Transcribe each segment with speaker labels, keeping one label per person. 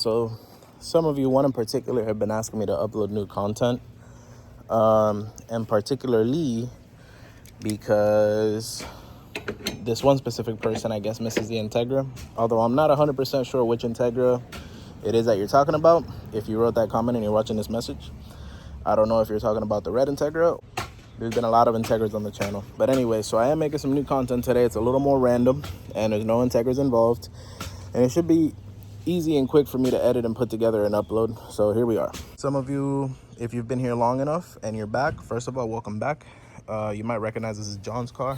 Speaker 1: So some of you, one in particular, have been asking me to upload new content, and particularly because this one specific person, I guess, misses the Integra, although I'm not 100% sure which Integra it is that you're talking about. If you wrote that comment and you're watching this message, I don't know if you're talking about the red Integra. There's been a lot of Integras on the channel. But anyway, so I am making some new content today. It's a little more random, and there's no Integras involved. And it should be easy and quick for me to edit and put together and upload. So here we are. Some of you, if you've been here long enough and you're back, first of all, welcome back. You might recognize this is John's car.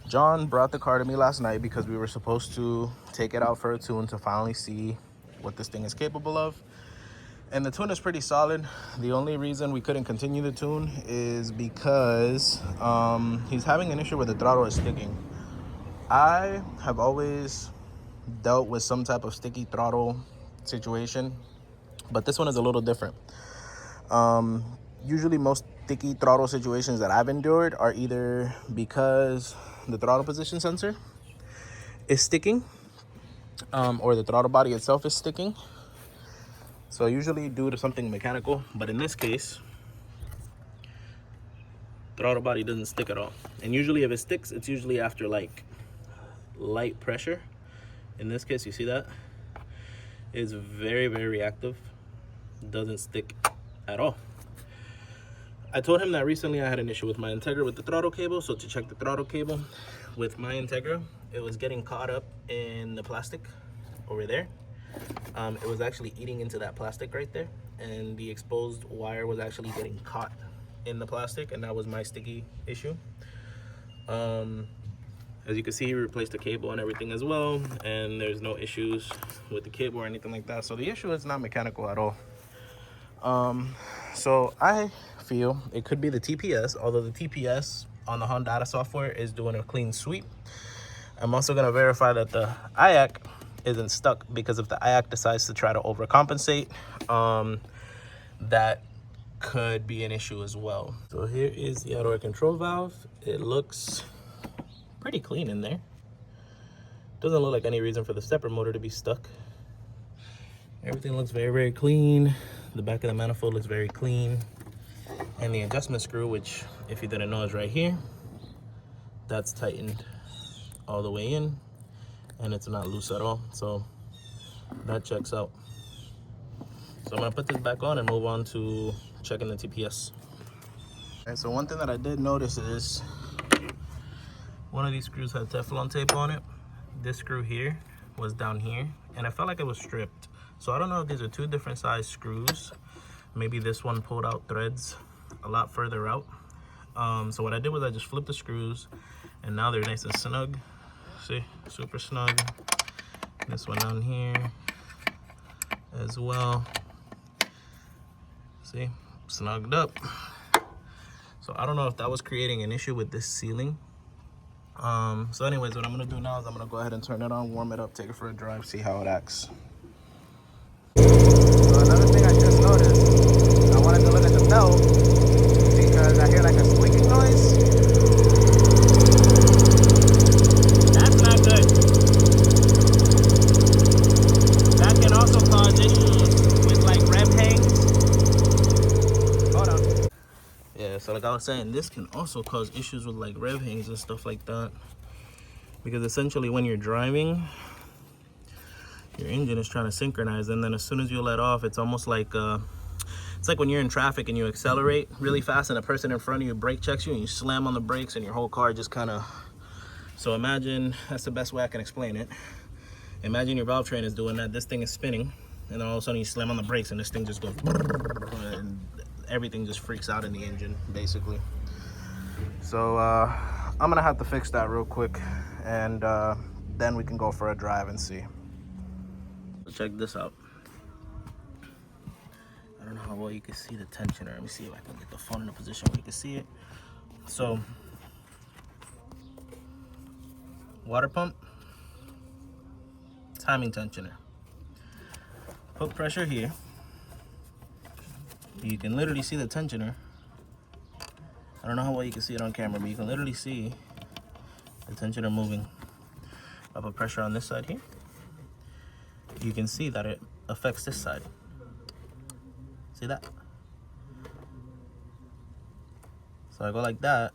Speaker 1: John brought the car to me last night because we were supposed to take it out for a tune to finally see what this thing is capable of. And the tune is pretty solid. The only reason we couldn't continue the tune is because he's having an issue with the throttle is sticking. I have always dealt with some type of sticky throttle situation, but this one is a little different. Usually most sticky throttle situations that I've endured are either because the throttle position sensor is sticking, or the throttle body itself is sticking. So usually due to something mechanical, but in this case, throttle body doesn't stick at all. And usually if it sticks, it's usually after like light pressure. In this case, you see that? It's very, very reactive. Doesn't stick at all. I told him that recently I had an issue with my Integra with the throttle cable. So to check the throttle cable with my Integra, it was getting caught up in the plastic over there. It was actually eating into that plastic right there, and the exposed wire was actually getting caught in the plastic, and that was my sticky issue. As you can see, he replaced the cable and everything as well, and there's no issues with the cable or anything like that. So the issue is not mechanical at all. So I feel it could be the TPS, although the TPS on the Honda software is doing a clean sweep. I'm also going to verify that the IAC isn't stuck, because if the IAC decides to try to overcompensate, that could be an issue as well. So here is the auto control valve. It looks pretty clean in there. Doesn't look like any reason for the stepper motor to be stuck. Everything looks very, very clean. The back of the manifold looks very clean. And the adjustment screw, which if you didn't know is right here, that's tightened all the way in, and it's not loose at all. So that checks out. So I'm gonna put this back on and move on to checking the TPS. Okay, so one thing that I did notice is one of these screws had Teflon tape on it. This screw here was down here, and I felt like it was stripped. So I don't know if these are two different size screws. Maybe this one pulled out threads a lot further out. So what I did was I just flipped the screws, and now they're nice and snug. See, super snug. This one down here as well. See, snugged up. So I don't know if that was creating an issue with this sealing. So anyways, what I'm gonna do now is I'm gonna go ahead and turn it on, warm it up, take it for a drive, see how it acts. So another thing I just noticed, I wanted to look at the belt because I hear like a squeaking noise. That's not good. That can also cause issues with like rev hangs. Hold on. Yeah, so like I was saying, this can also cause issues with like rev hangs and stuff like that. Because essentially when you're driving, your engine is trying to synchronize, and then as soon as you let off, it's almost like it's like when you're in traffic and you accelerate really fast and a person in front of you brake checks you and you slam on the brakes and your whole car just kind of... So imagine, that's the best way I can explain it. Imagine your valve train is doing that, this thing is spinning, and then all of a sudden you slam on the brakes and this thing just goes and everything just freaks out in the engine basically. So I'm gonna have to fix that real quick, and then we can go for a drive and see. Check this out. I don't know how well you can see the tensioner. Let me see if I can get the phone in a position where you can see it. So, water pump, timing tensioner. Put pressure here. You can literally see the tensioner. I don't know how well you can see it on camera, but you can literally see the tensioner moving. I put pressure on this side here. you can see that it affects this side. See that? So I go like that,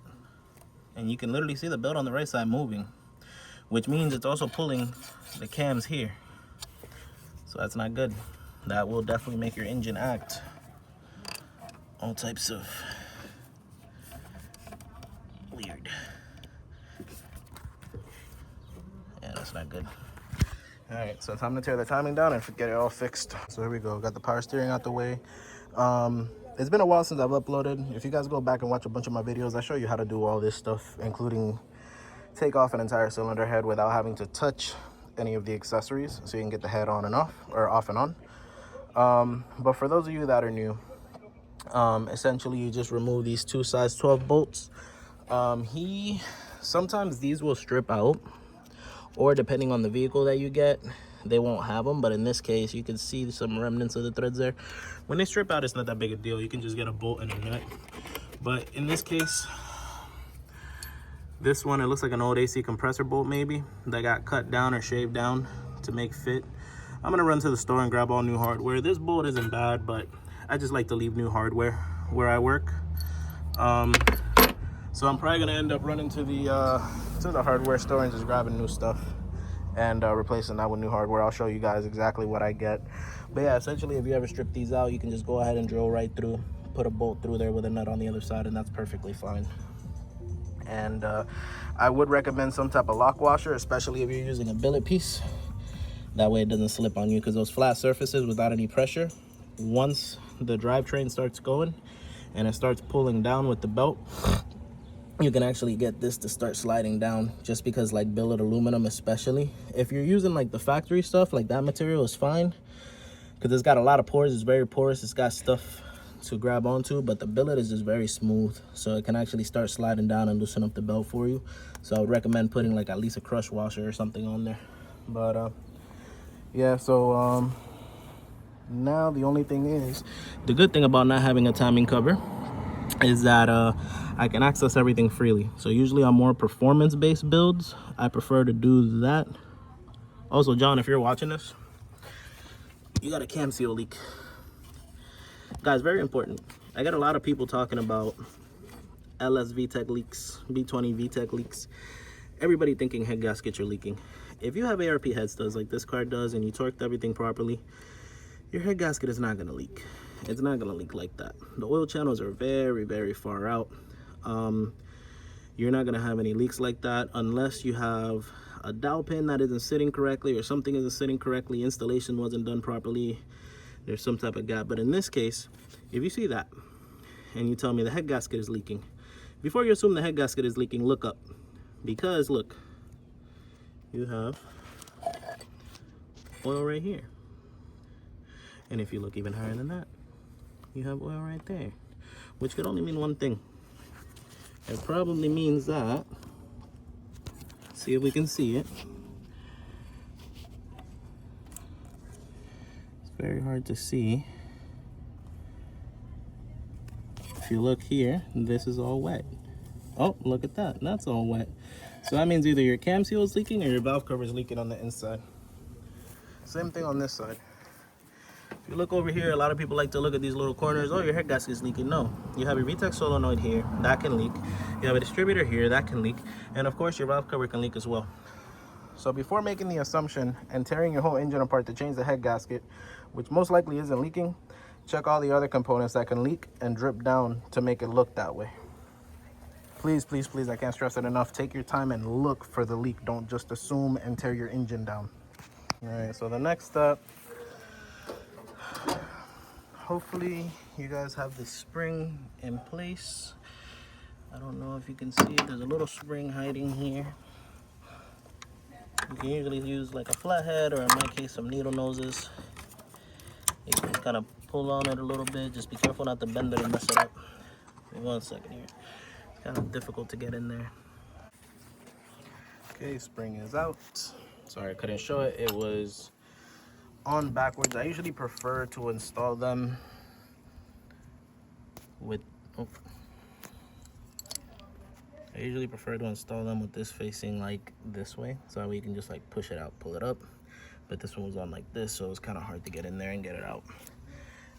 Speaker 1: and you can literally see the belt on the right side moving, which means it's also pulling the cams here. So that's not good. That will definitely make your engine act all types of weird. Yeah, that's not good. All right, so time to tear the timing down and get it all fixed. So here we go, got the power steering out the way. It's been a while since I've uploaded. If you guys go back and watch a bunch of my videos, I show you how to do all this stuff, including take off an entire cylinder head without having to touch any of the accessories, so you can get the head on and off, or off and on. But for those of you that are new, essentially you just remove these two size 12 bolts. Sometimes these will strip out, or depending on the vehicle that you get, they won't have them. But in this case, you can see some remnants of the threads there. When they strip out, it's not that big a deal. You can just get a bolt and a nut. But in this case, this one, it looks like an old AC compressor bolt maybe that got cut down or shaved down to make fit. I'm gonna run to the store and grab all new hardware. This bolt isn't bad, but I just like to leave new hardware where I work. So I'm probably gonna end up running to the hardware store and just grabbing new stuff and replacing that with new hardware. I'll show you guys exactly what I get. But yeah, essentially, if you ever strip these out, you can just go ahead and drill right through, put a bolt through there with a nut on the other side, and that's perfectly fine. And I would recommend some type of lock washer, especially if you're using a billet piece. That way it doesn't slip on you, because those flat surfaces without any pressure, once the drivetrain starts going and it starts pulling down with the belt, you can actually get this to start sliding down, just because like billet aluminum, especially if you're using like the factory stuff, like that material is fine because it's got a lot of pores. It's very porous. It's got stuff to grab onto, but the billet is just very smooth, so it can actually start sliding down and loosen up the belt for you. So I would recommend putting like at least a crush washer or something on there. But yeah, so now the only thing is, the good thing about not having a timing cover is that I can access everything freely. So usually on more performance-based builds, I prefer to do that. Also, John, if you're watching this, you got a cam seal leak. Guys, very important. I get a lot of people talking about LS VTEC leaks, B20 VTEC leaks. Everybody thinking head gaskets are leaking. If you have ARP head studs like this car does and you torqued everything properly, your head gasket is not gonna leak. It's not gonna leak like that. The oil channels are very, very far out. You're not gonna have any leaks like that unless you have a dowel pin that isn't sitting correctly, or something isn't sitting correctly, installation wasn't done properly, there's some type of gap. But in this case, if you see that and you tell me the head gasket is leaking, before you assume the head gasket is leaking, look up, because look, you have oil right here. And if you look even higher than that, you have oil right there, which could only mean one thing. It probably means that, see if we can see it. It's very hard to see. If you look here, this is all wet. Oh, look at that, that's all wet. So that means either your cam seal is leaking or your valve cover is leaking on the inside. Same thing on this side. If you look over here, a lot of people like to look at these little corners. Oh, your head gasket is leaking. No, you have your VTEC solenoid here, that can leak. You have a distributor here, that can leak. And of course, your valve cover can leak as well. So before making the assumption and tearing your whole engine apart to change the head gasket, which most likely isn't leaking, check all the other components that can leak and drip down to make it look that way. Please, please, please, I can't stress it enough. Take your time and look for the leak. Don't just assume and tear your engine down. All right, so the next step, hopefully you guys have the spring in place. I don't know if you can see it. There's a little spring hiding here. You can usually use like a flathead, or in my case, some needle noses. You can kind of pull on it a little bit. Just be careful not to bend it and mess it up. Give me 1 second here. It's kind of difficult to get in there. Okay, spring is out. Sorry, I couldn't show it. It was on backwards. I usually prefer to install them with, I usually prefer to install them with this facing like this way, so that way you can just like push it out, pull it up. but this one was on like this, so it was kind of hard to get in there and get it out.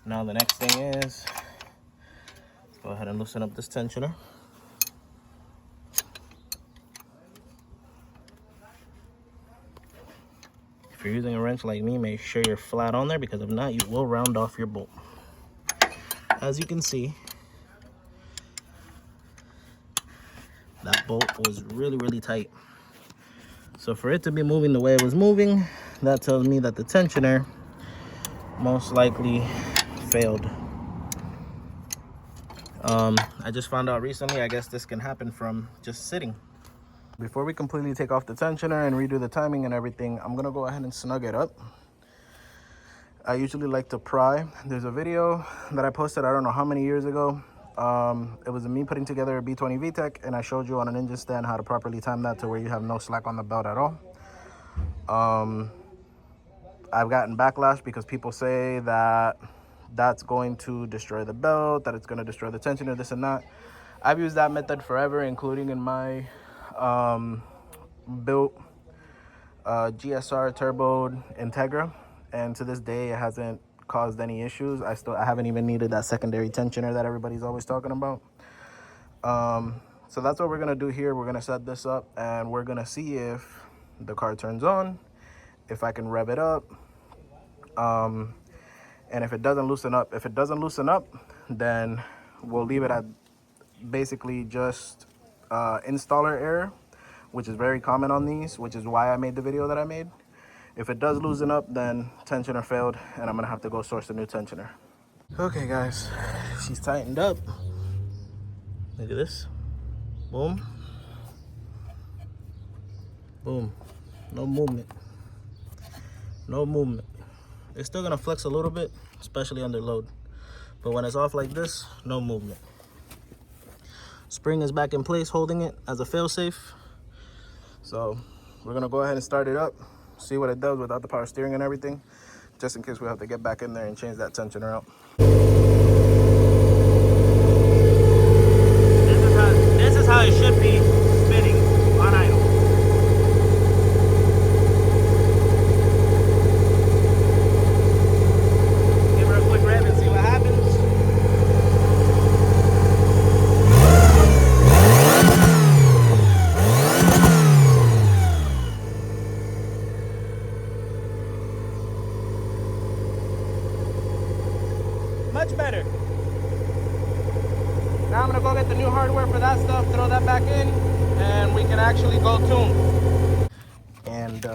Speaker 1: Now the next thing is, let's go ahead and loosen up this tensioner. If you're using a wrench like me, make sure you're flat on there, because if not, you will round off your bolt. As you can see, that bolt was really tight. So for it to be moving the way it was moving, that tells me that the tensioner most likely failed. I just found out recently, I guess this can happen from just sitting. Before we completely take off the tensioner and redo the timing and everything, I'm gonna go ahead and snug it up. I usually like to pry. There's a video that I posted, I don't know how many years ago. It was me putting together a B20 VTEC, and I showed you on an engine stand how to properly time that to where you have no slack on the belt at all. I've gotten backlash because people say that that's going to destroy the belt, that it's going to destroy the tensioner, this and that. I've used that method forever, including in my built GSR turboed Integra, and to this day it hasn't caused any issues. I haven't even needed that secondary tensioner that everybody's always talking about. So that's what we're gonna do here. We're gonna set this up and we're gonna see if the car turns on, if I can rev it up, and if it doesn't loosen up. If it doesn't loosen up, then we'll leave it at basically just installer error, which is very common on these, which is why I made the video that I made. If it does loosen up, then tensioner failed, and I'm gonna have to go source a new tensioner. Okay guys, she's tightened up. Look at this. Boom. Boom. No movement. No movement. It's still gonna flex a little bit, especially under load. But when it's off like this, no movement. Spring is back in place, holding it as a failsafe. So we're gonna go ahead and start it up, see what it does without the power steering and everything, just in case we have to get back in there and change that tensioner out. This is how it should be spinning on idle. Give her a quick rev and see what happens. Much better. Now I'm gonna go get the new hardware for that stuff, throw that back in, and we can actually go tune. And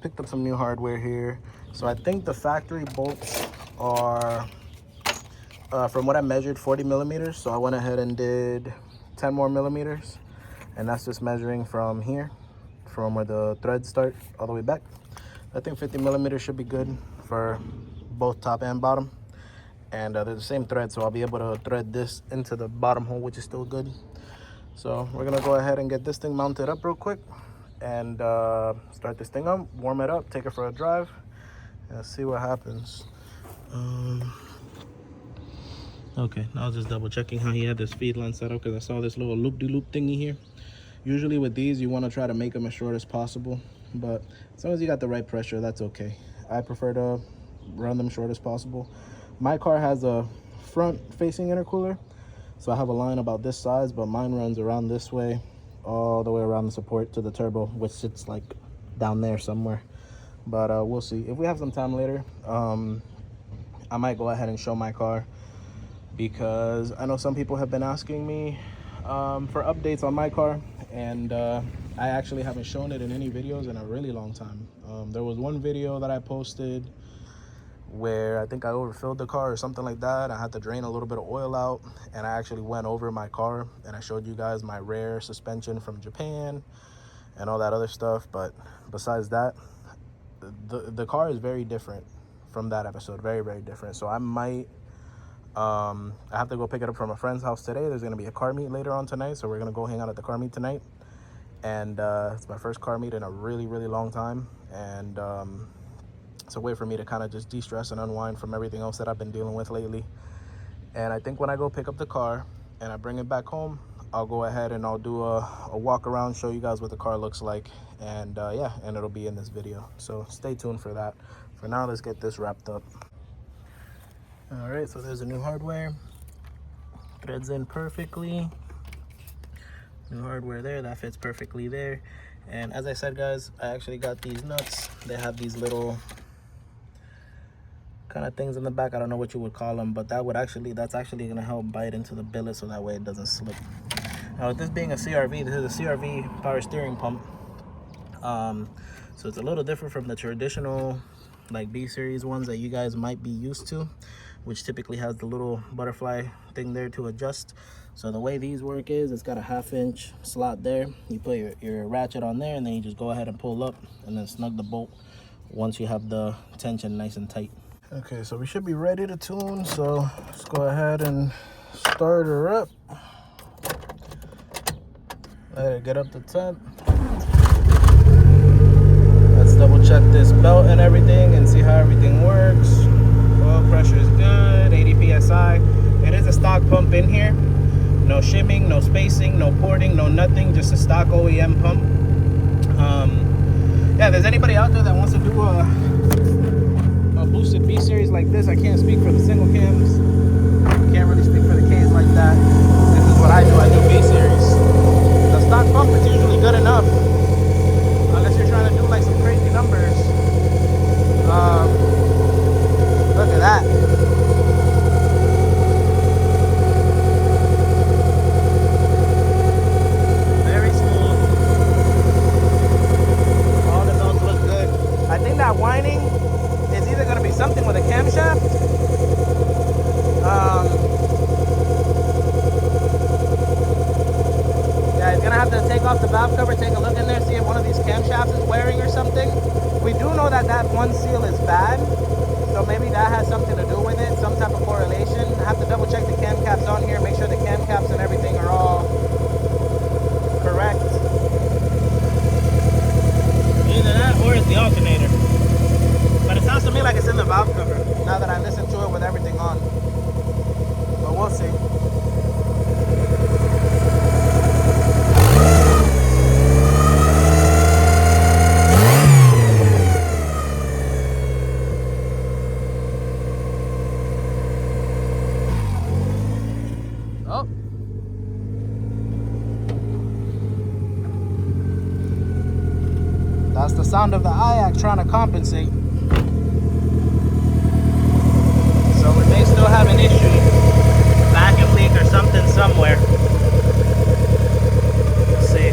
Speaker 1: picked up some new hardware here. So I think the factory bolts are, from what I measured, 40 millimeters. So I went ahead and did 10 more millimeters. And that's just measuring from here, from where the threads start all the way back. I think 50 millimeters should be good for both top and bottom. And they're the same thread, so I'll be able to thread this into the bottom hole, which is still good. So we're gonna go ahead and get this thing mounted up real quick and start this thing up, warm it up, take it for a drive, and see what happens. Okay, now I was just double checking how he had this feed line set up, because I saw this little loop-de-loop thingy here. Usually with these, you want to try to make them as short as possible, but as long as you got the right pressure, that's okay. I prefer to run them short as possible. My car has a front-facing intercooler, so I have a line about this size, but mine runs around this way, all the way around the support to the turbo, which sits like down there somewhere. But we'll see. If we have some time later, I might go ahead and show my car, because I know some people have been asking me for updates on my car, and I actually haven't shown it in any videos in a really long time. There was one video that I posted where I think I overfilled the car or something like that. I had to drain a little bit of oil out, and I actually went over my car and I showed you guys my rare suspension from Japan and all that other stuff. But besides that, the car is very different from that episode, very different. So I might I have to go pick it up from a friend's house today. There's gonna be a car meet later on tonight, so we're gonna go hang out at the car meet tonight. And it's my first car meet in a really long time, and it's a way for me to kind of just de-stress and unwind from everything else that I've been dealing with lately. And I think when I go pick up the car and I bring it back home, I'll go ahead and I'll do a walk around, show you guys what the car looks like, and yeah, and it'll be in this video. So stay tuned for that. For now, let's get this wrapped up. All right, so there's the new hardware. Threads in perfectly. New hardware there, that fits perfectly there. And as I said, guys, I actually got these nuts. They have these little kind of things in the back. I don't know what you would call them, but that's actually going to help bite into the billet so that way it doesn't slip. Now, with this being a CRV, this is a CRV power steering pump. So it's a little different from the traditional like B series ones that you guys might be used to, which typically has the little butterfly thing there to adjust. So the way these work is it's got a 1/2 inch slot there. You put your ratchet on there, and then you just go ahead and pull up and then snug the bolt once you have the tension nice and tight. Okay, so we should be ready to tune, so let's go ahead and start her up. Let it get up to temp. Let's double check this belt and everything and see how everything works. Oil pressure is good, 80 psi. It is a stock pump in here. No shimming, no spacing, no porting, no nothing, just a stock OEM pump. Yeah, if there's anybody out there that wants to do a boosted B series like this, I can't speak for the single cams. Can't really speak for the Ks like that. This is what I do B series. The stock pump is usually good enough, unless you're trying to do like some crazy numbers. Look at that. Very smooth. All the belts look good. I think that whining is either going to be something with a camshaft. Yeah, he's going to have to take off the valve cover, take a look in there, see if one of these camshafts is wearing or something. We do know that that one seal is bad, so maybe that has something to do with it, some type of correlation. I have to double check the cam caps on here, make sure the cam caps and everything are all correct. Either that or it's the alternator. But it sounds to me like it's in the valve cover, now that I listen to it with everything on. But we'll see. Oh. That's the sound of the IAC trying to compensate. So we may still have an issue, vacuum leak or something somewhere. Let's see.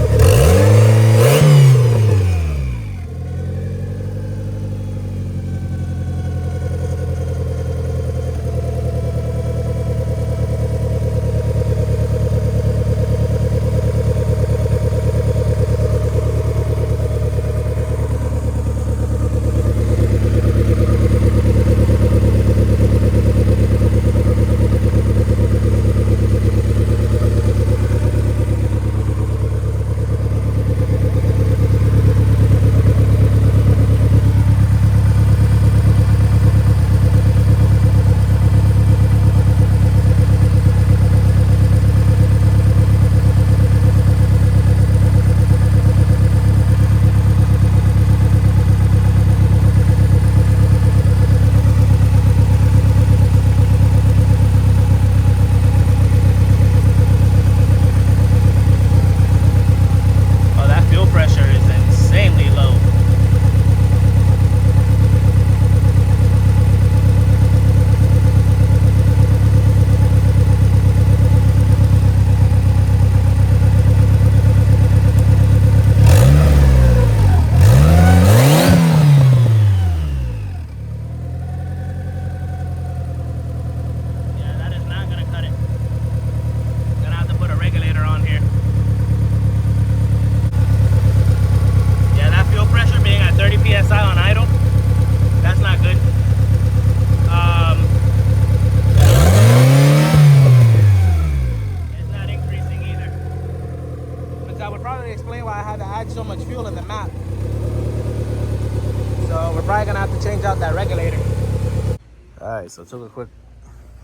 Speaker 1: Alright, so I took a quick,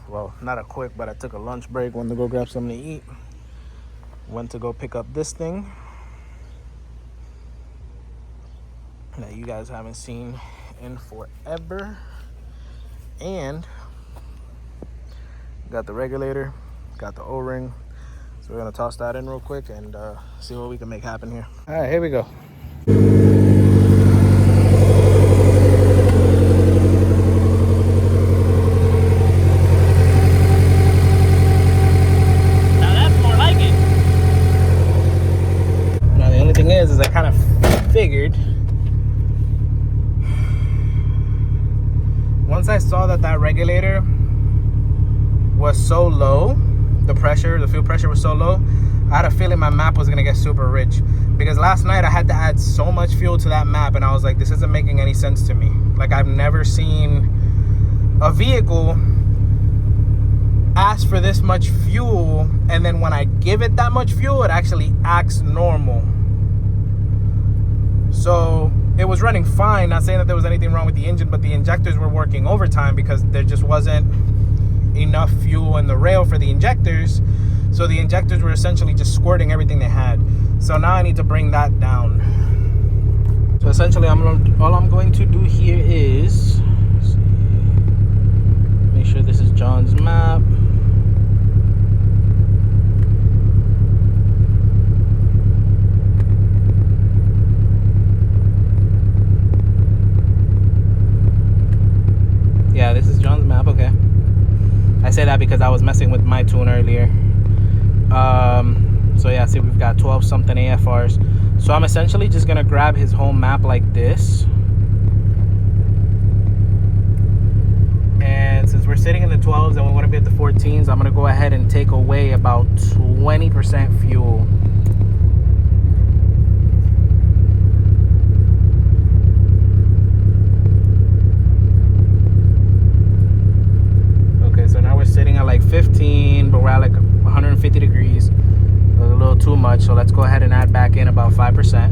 Speaker 1: well, not a quick, but I took a lunch break, wanted to go grab something to eat. Went to go pick up this thing that you guys haven't seen in forever. And got the regulator, got the O-ring. So we're gonna toss that in real quick and see what we can make happen here. All right, here we go. Now that's more like it. Now the only thing is I kind of figured once I saw that regulator was so low, the fuel pressure was so low, I had a feeling my map was gonna get super rich. Because last night I had to add so much fuel to that map and I was like, this isn't making any sense to me. Like, I've never seen a vehicle ask for this much fuel and then when I give it that much fuel, it actually acts normal. So it was running fine, not saying that there was anything wrong with the engine, but the injectors were working overtime because there just wasn't enough fuel in the rail for the injectors. So the injectors were essentially just squirting everything they had. So now I need to bring that down. So essentially all I'm going to do here is make sure this is John's map. Yeah, this is John's map, okay. I say that because I was messing with my tune earlier. So yeah, see, we've got 12 something AFRs. So I'm essentially just gonna grab his home map like this. And since we're sitting in the 12s and we wanna be at the 14s, I'm gonna go ahead and take away about 20% fuel. Sitting at like 15, but we're at like 150 degrees. A little too much, so let's go ahead and add back in about 5%. I'm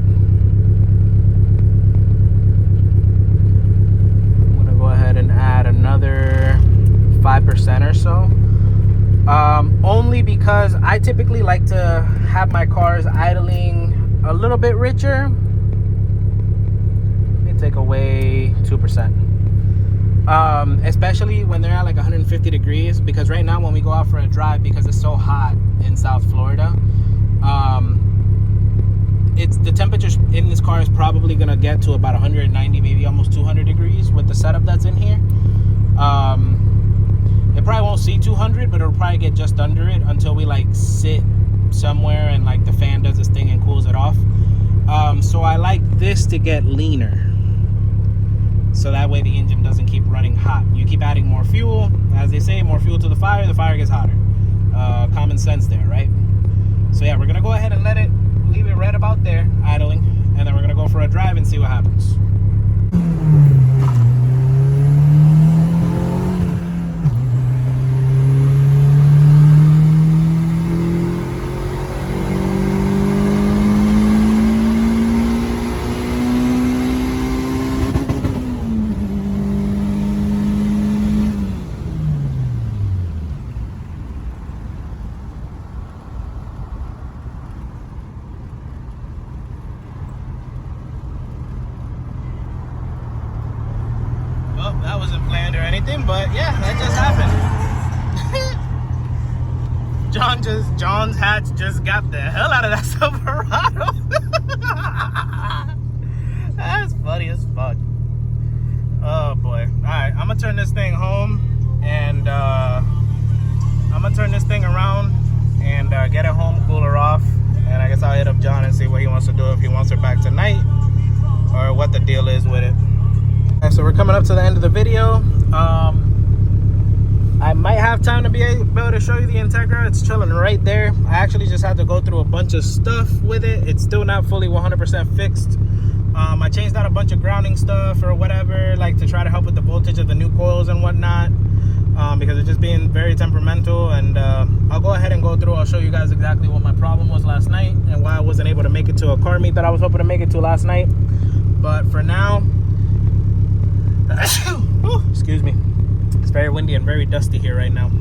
Speaker 1: gonna go ahead and add another 5% or so. Only because I typically like to have my cars idling a little bit richer. Let me take away 2%. Especially when they're at like 150 degrees, because right now when we go out for a drive, because it's so hot in South Florida, it's the temperature in this car is probably gonna get to about 190, maybe almost 200 degrees with the setup that's in here. It probably won't see 200, but it'll probably get just under it until we like sit somewhere and like the fan does its thing and cools it off. So I like this to get leaner, so that way the engine doesn't keep running hot. You keep adding more fuel, as they say, more fuel to the fire gets hotter. Common sense there, right? So yeah, we're gonna go ahead and leave it right about there, idling, and then we're gonna go for a drive and see what happens. That wasn't planned or anything, but yeah, that just happened. John's hatch just got the hell out of that Silverado. That's funny as fuck. Oh boy. Alright, I'm gonna turn this thing home and I'm gonna turn this thing around and get it home, cool her off, and I guess I'll hit up John and see what he wants to do, if he wants her back tonight or what the deal is with it. Alright, so we're coming up to the end of the video. I might have time to be able to show you the Integra. It's chilling right there. I actually just had to go through a bunch of stuff with it. It's still not fully 100% fixed. I changed out a bunch of grounding stuff or whatever, like to try to help with the voltage of the new coils and whatnot, because it's just being very temperamental. And I'll go ahead and go through. I'll show you guys exactly what my problem was last night and why I wasn't able to make it to a car meet that I was hoping to make it to last night. But for now, excuse me, it's very windy and very dusty here right now.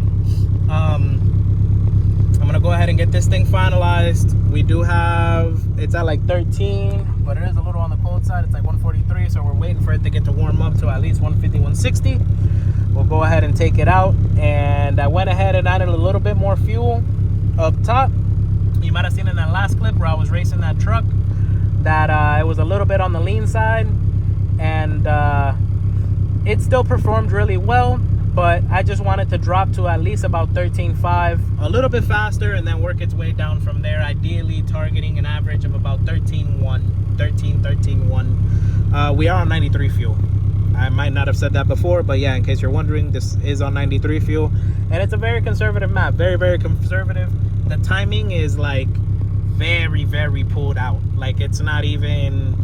Speaker 1: I'm gonna go ahead and get this thing finalized. We do have, it's at like 13, but it is a little on the cold side. It's like 143, so we're waiting for it to get to warm up to at least 150, 160. We'll go ahead and take it out. And I went ahead and added a little bit more fuel up top. You might have seen in that last clip where I was racing that truck that it was a little bit on the lean side, and it still performed really well, but I just wanted to drop to at least about 13.5, a little bit faster, and then work its way down from there, ideally targeting an average of about 13.1. We are on 93 fuel. I might not have said that before, but yeah, in case you're wondering, this is on 93 fuel, and it's a very conservative map, very, very conservative. The timing is like very, very pulled out. Like it's not even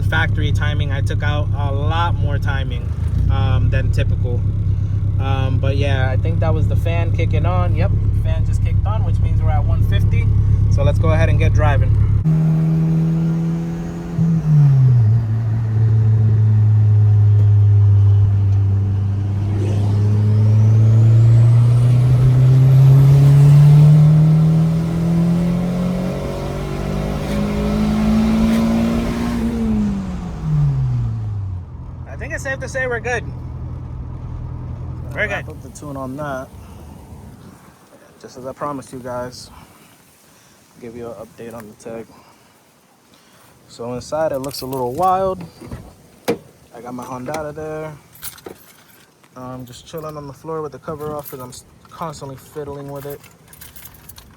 Speaker 1: factory timing. I took out a lot more timing than typical. But yeah, I think that was the fan kicking on. Yep, fan just kicked on, which means we're at 150. So let's go ahead and get driving. I think it's safe to say we're good. Very good. Put the tune on that. Just as I promised you guys, I'll give you an update on the tag. So inside it looks a little wild. I got my Honda there. I'm just chilling on the floor with the cover off because I'm constantly fiddling with it.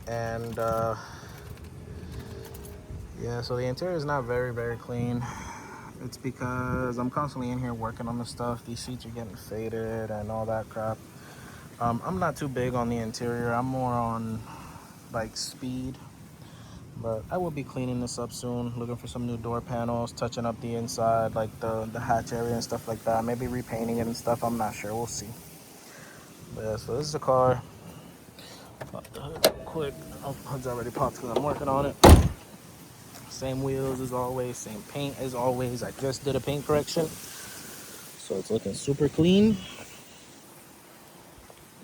Speaker 1: And yeah, so the interior is not very, very clean. It's because I'm constantly in here working on the stuff. These seats are getting faded and all that crap. I'm not too big on the interior. I'm more on like speed. But I will be cleaning this up soon. Looking for some new door panels, touching up the inside, like the hatch area and stuff like that. Maybe repainting it and stuff. I'm not sure. We'll see. But yeah, so this is the car. Pop the hood real quick. Oh, hood's already popped because I'm working on it. Same wheels as always, same paint as always. I just did a paint correction, so it's looking super clean.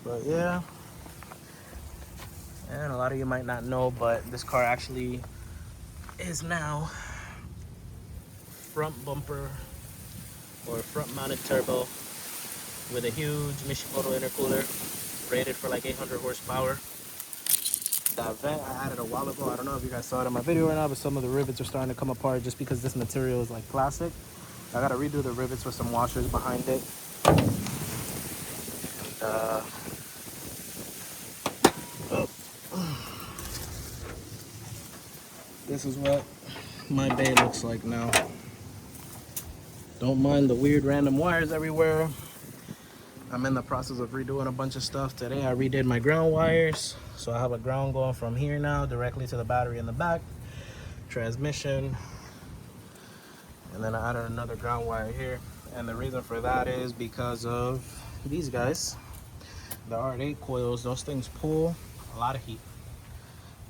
Speaker 1: But yeah, and a lot of you might not know, but this car actually is now front bumper or front mounted turbo with a huge Mishimoto intercooler rated for like 800 horsepower. That vent I added a while ago. I don't know if you guys saw it in my video or not, but some of the rivets are starting to come apart just because this material is like plastic. I gotta redo the rivets with some washers behind it. And this is what my bay looks like now. Don't mind the weird random wires everywhere. I'm in the process of redoing a bunch of stuff. Today I redid my ground wires. So I have a ground going from here now directly to the battery in the back, transmission, and then I added another ground wire here. And the reason for that is because of these guys. The R8 coils, those things pull a lot of heat.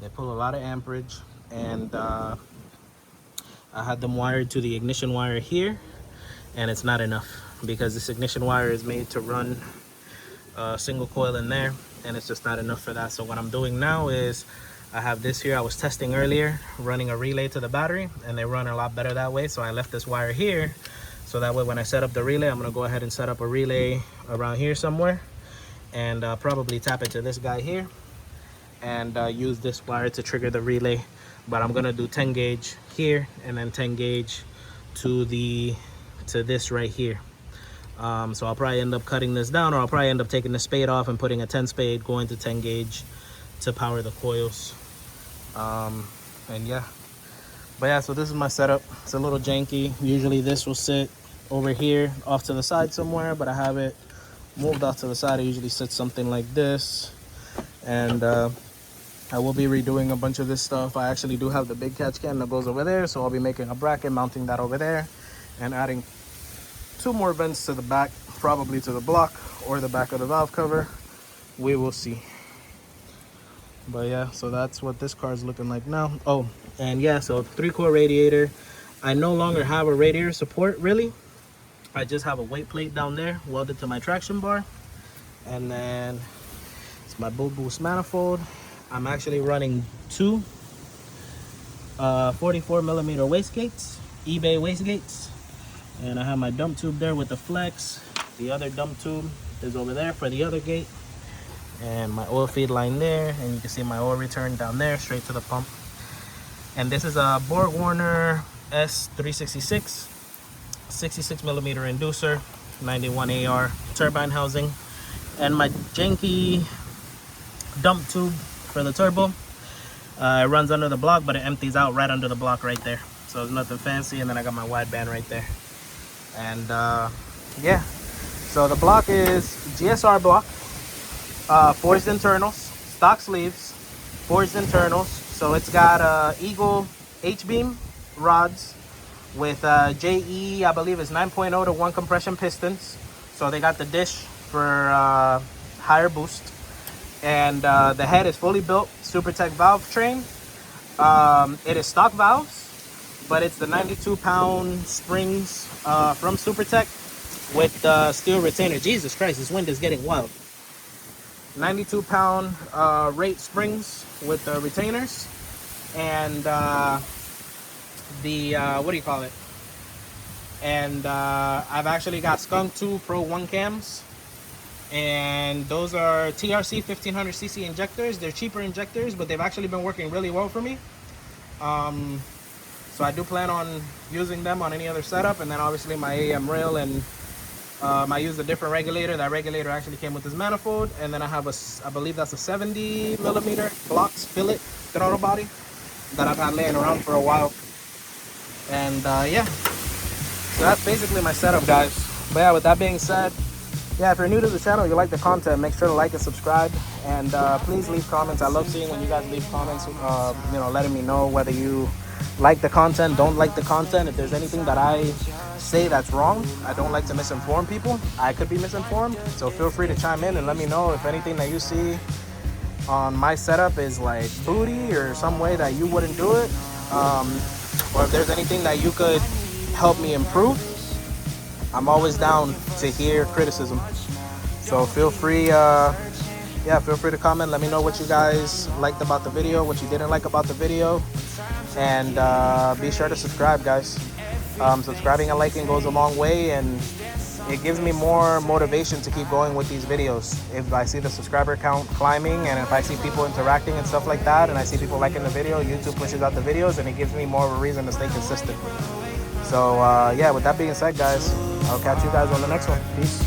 Speaker 1: They pull a lot of amperage, and I had them wired to the ignition wire here, and it's not enough because this ignition wire is made to run a single coil in there, and it's just not enough for that. So what I'm doing now is I have this here. I was testing earlier running a relay to the battery, and they run a lot better that way. So I left this wire here, so that way when I set up the relay, I'm gonna go ahead and set up a relay around here somewhere, and probably tap it to this guy here, and use this wire to trigger the relay. But I'm gonna do 10 gauge here, and then 10 gauge to this right here. So I'll probably end up cutting this down, or I'll probably end up taking the spade off and putting a 10 spade going to 10 gauge to power the coils. And yeah, but yeah, so this is my setup. It's a little janky. Usually this will sit over here off to the side somewhere, but I have it moved off to the side. It usually sits something like this, and I will be redoing a bunch of this stuff. I actually do have the big catch can that goes over there, so I'll be making a bracket, mounting that over there, and adding 2 more vents to the back, probably to the block or the back of the valve cover. We will see. But yeah, so that's what this car is looking like now. Oh, and yeah, so 3-core radiator. I no longer have a radiator support really. I just have a weight plate down there welded to my traction bar, and then it's my Bull Boost manifold. I'm actually running two 44 millimeter wastegates, eBay wastegates, and I have my dump tube there with the flex. The other dump tube is over there for the other gate, and my oil feed line there, and you can see my oil return down there straight to the pump. And this is a Borg Warner S366 66 millimeter inducer, 91 AR turbine housing, and my janky dump tube for the turbo. It runs under the block, but it empties out right under the block right there, so it's nothing fancy. And then I got my wideband right there. And yeah, so the block is GSR block, forged internals, stock sleeves, forged internals. So it's got Eagle H-beam rods with JE, I believe it's 9.0 to 1 compression pistons. So they got the dish for higher boost. And the head is fully built SuperTech valve train. It is stock valves, but it's the 92-pound springs from SuperTech with steel retainer. Jesus Christ, this wind is getting wild. 92-pound rate springs with the retainers, and the what do you call it? And I've actually got Skunk 2 Pro 1 cams. And those are TRC 1500cc injectors. They're cheaper injectors, but they've actually been working really well for me. So I do plan on using them on any other setup. And then obviously my AM rail, and I used a different regulator. That regulator actually came with this manifold. And then I have I believe that's a 70 millimeter Glock's fillet throttle body that I've had laying around for a while. And yeah, so that's basically my setup, guys. But yeah, with that being said, yeah, if you're new to the channel, you like the content, make sure to like and subscribe, and please leave comments. I love seeing when you guys leave comments, you know, letting me know whether you like the content, don't like the content. If there's anything that I say that's wrong, I don't like to misinform people. I could be misinformed, so feel free to chime in and let me know if anything that you see on my setup is like booty or some way that you wouldn't do it, or if there's anything that you could help me improve. I'm always down to hear criticism, so feel free feel free to comment. Let me know what you guys liked about the video, what you didn't like about the video, and be sure to subscribe, guys. Subscribing and liking goes a long way, and it gives me more motivation to keep going with these videos. If I see the subscriber count climbing, and if I see people interacting and stuff like that, and I see people liking the video, YouTube pushes out the videos, and it gives me more of a reason to stay consistent. So yeah, with that being said, guys, I'll catch you guys on the next one. Peace.